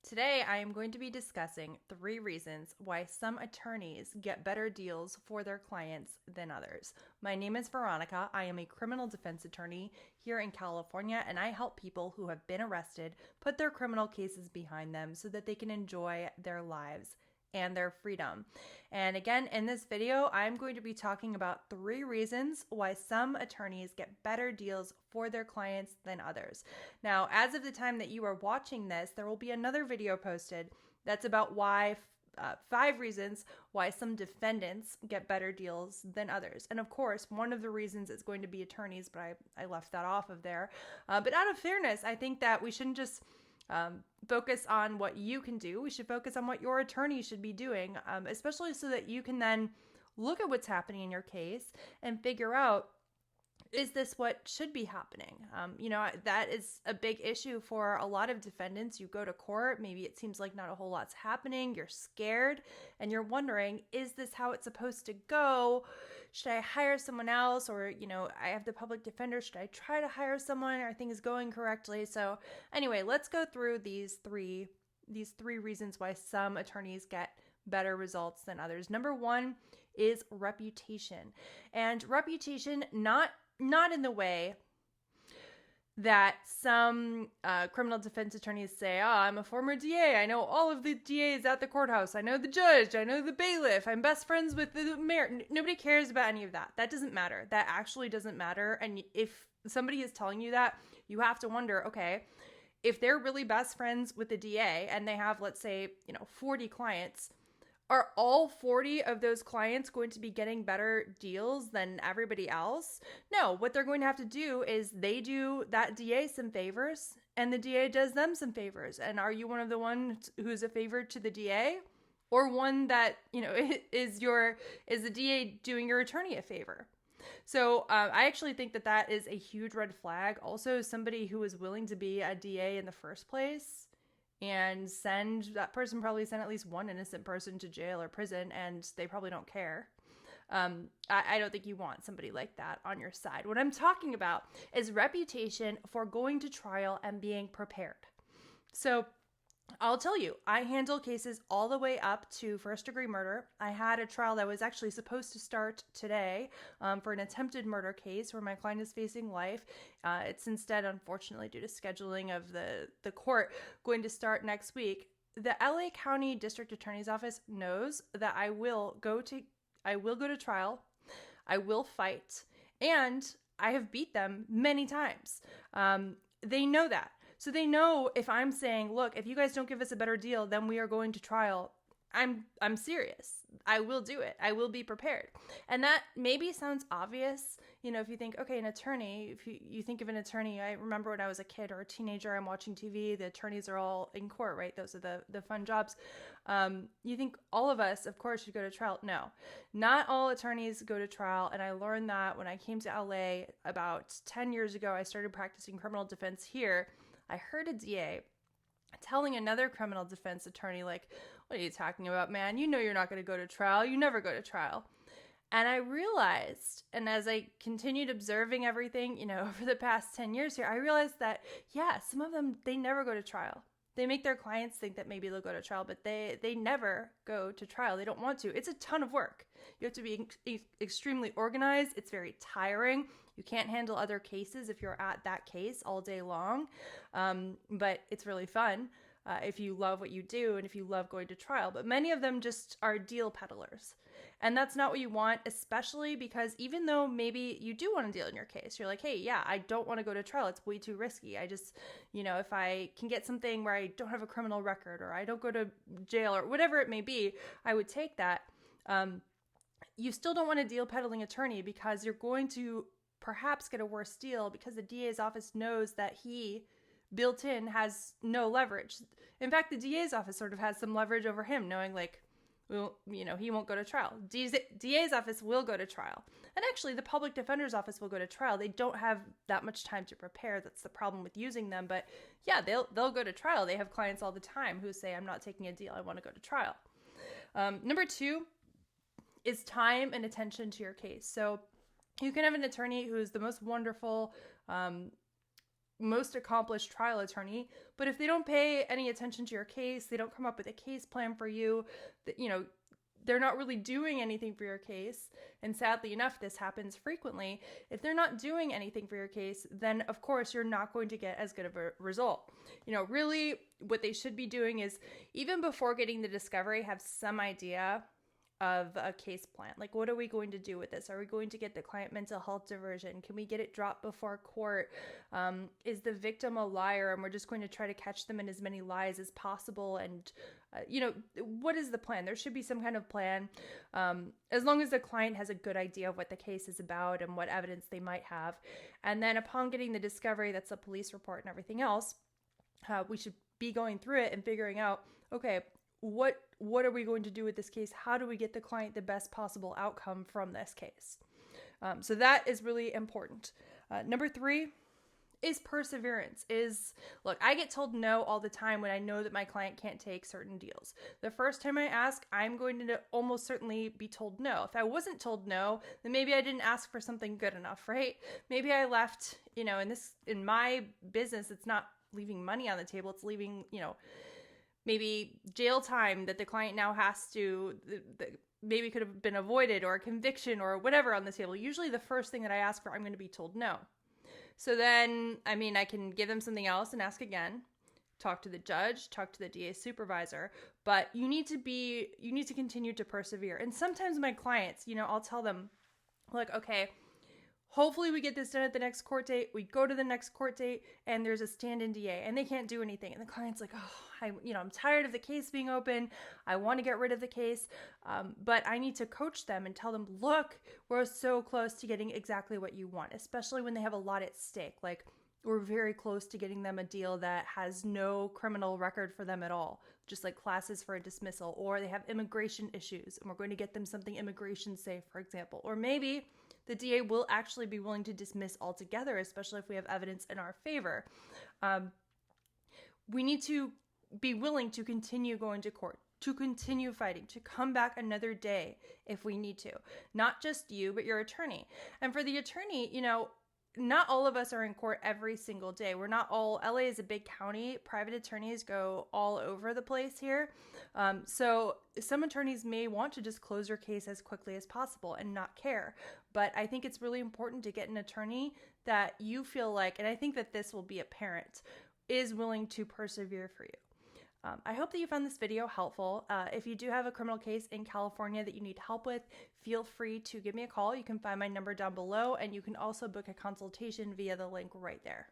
Today, I am going to be discussing 3 reasons why some attorneys get better deals for their clients than others. My name is Veronica. I am a criminal defense attorney here in California, and I help people who have been arrested put their criminal cases behind them so that they can enjoy their lives and their freedom. And again, in this video, I'm going to be talking about 3 reasons why some attorneys get better deals for their clients than others. Now, as of the time that you are watching this, there will be another video posted that's about why 5 reasons why some defendants get better deals than others. And of course, one of the reasons is going to be attorneys, but I left that off of there. But out of fairness, I think that we shouldn't just focus on what you can do. We should focus on what your attorney should be doing, especially so that you can then look at what's happening in your case and figure out, is this what should be happening? That is a big issue for a lot of defendants. You go to court, maybe it seems like not a whole lot's happening. You're scared and you're wondering, is this how it's supposed to go? Should I hire someone else? Or, I have the public defender. Should I try to hire someone? Are things going correctly? So anyway, let's go through these three reasons why some attorneys get better results than others. Number 1 is reputation. And reputation, not in the way that some criminal defense attorneys say, I'm a former DA. I know all of the DAs at the courthouse. I know the judge. I know the bailiff. I'm best friends with the mayor. Nobody cares about any of that. That doesn't matter. That actually doesn't matter. And if somebody is telling you that, you have to wonder, okay, if they're really best friends with the DA and they have, let's say, 40 clients, are all 40 of those clients going to be getting better deals than everybody else? No, what they're going to have to do is they do that DA some favors and the DA does them some favors. And are you one of the ones who's a favor to the DA, or one that, is the DA doing your attorney a favor? So I actually think that is a huge red flag. Also, somebody who is willing to be a DA in the first place and that person probably sent at least one innocent person to jail or prison, and they probably don't care. I don't think you want somebody like that on your side. What I'm talking about is reputation for going to trial and being prepared. So I'll tell you, I handle cases all the way up to first-degree murder. I had a trial that was actually supposed to start today for an attempted murder case where my client is facing life. It's instead, unfortunately, due to scheduling of the court, going to start next week. The LA County District Attorney's Office knows that I will go to trial. I will fight, and I have beat them many times. They know that. So they know if I'm saying, look, if you guys don't give us a better deal, then we are going to trial. I'm serious. I will do it. I will be prepared. And that maybe sounds obvious. If you think, okay, an attorney, if you think of an attorney, I remember when I was a kid or a teenager, I'm watching TV, the attorneys are all in court, right? Those are the fun jobs. You think all of us, of course, should go to trial. No, not all attorneys go to trial. And I learned that when I came to LA about 10 years ago. I started practicing criminal defense here. I heard a DA telling another criminal defense attorney, like, what are you talking about, man? You know you're not going to go to trial. You never go to trial. And I realized, and as I continued observing everything, over the past 10 years here, I realized that, yeah, some of them, they never go to trial. They make their clients think that maybe they'll go to trial, but they never go to trial. They don't want to. It's a ton of work. You have to be extremely organized. It's very tiring. You can't handle other cases if you're at that case all day long. But it's really fun if you love what you do and if you love going to trial. But many of them just are deal peddlers. And that's not what you want, especially because even though maybe you do want a deal in your case, you're like, hey, yeah, I don't want to go to trial. It's way too risky. I just, if I can get something where I don't have a criminal record or I don't go to jail or whatever it may be, I would take that. You still don't want a deal peddling attorney because you're going to perhaps get a worse deal because the DA's office knows that he built in has no leverage. In fact, the DA's office sort of has some leverage over him, knowing like, well, he won't go to trial. DA's office will go to trial. And actually, the public defender's office will go to trial. They don't have that much time to prepare. That's the problem with using them. But yeah, they'll go to trial. They have clients all the time who say, I'm not taking a deal. I want to go to trial. Number 2 is time and attention to your case. So you can have an attorney who's the most wonderful, most accomplished trial attorney, but if they don't pay any attention to your case, they don't come up with a case plan for you, they're not really doing anything for your case. And sadly enough, this happens frequently. If they're not doing anything for your case, then of course you're not going to get as good of a result. Really what they should be doing is, even before getting the discovery, have some idea of a case plan. Like, what are we going to do with this? Are we going to get the client mental health diversion? Can we get it dropped before court? Is the victim a liar and we're just going to try to catch them in as many lies as possible? And, what is the plan? There should be some kind of plan, as long as the client has a good idea of what the case is about and what evidence they might have. And then upon getting the discovery, that's a police report and everything else, we should be going through it and figuring out, okay, what are we going to do with this case? How do we get the client the best possible outcome from this case? So that is really important. Number 3 is perseverance. Look, I get told no all the time when I know that my client can't take certain deals. The first time I ask, I'm going to almost certainly be told no. If I wasn't told no, then maybe I didn't ask for something good enough, right? Maybe I left, in my business, it's not leaving money on the table. It's leaving, maybe jail time that the client now has to, maybe could have been avoided, or a conviction or whatever on the table. Usually the first thing that I ask for, I'm going to be told no. So then, I can give them something else and ask again, talk to the judge, talk to the DA supervisor, but you need to continue to persevere. And sometimes my clients, I'll tell them, like, okay, hopefully we get this done at the next court date. We go to the next court date and there's a stand-in DA and they can't do anything. And the client's like, I'm tired of the case being open. I want to get rid of the case. But I need to coach them and tell them, look, we're so close to getting exactly what you want, especially when they have a lot at stake. Like, we're very close to getting them a deal that has no criminal record for them at all, just like classes for a dismissal, or they have immigration issues and we're going to get them something immigration safe, for example. Or maybe the DA will actually be willing to dismiss altogether, especially if we have evidence in our favor. We need to be willing to continue going to court, to continue fighting, to come back another day if we need to. Not just you, but your attorney. And for the attorney, not all of us are in court every single day. LA is a big county. Private attorneys go all over the place here. So some attorneys may want to just close your case as quickly as possible and not care. But I think it's really important to get an attorney that you feel like, and I think that this will be apparent, is willing to persevere for you. I hope that you found this video helpful. If you do have a criminal case in California that you need help with, feel free to give me a call. You can find my number down below, and you can also book a consultation via the link right there.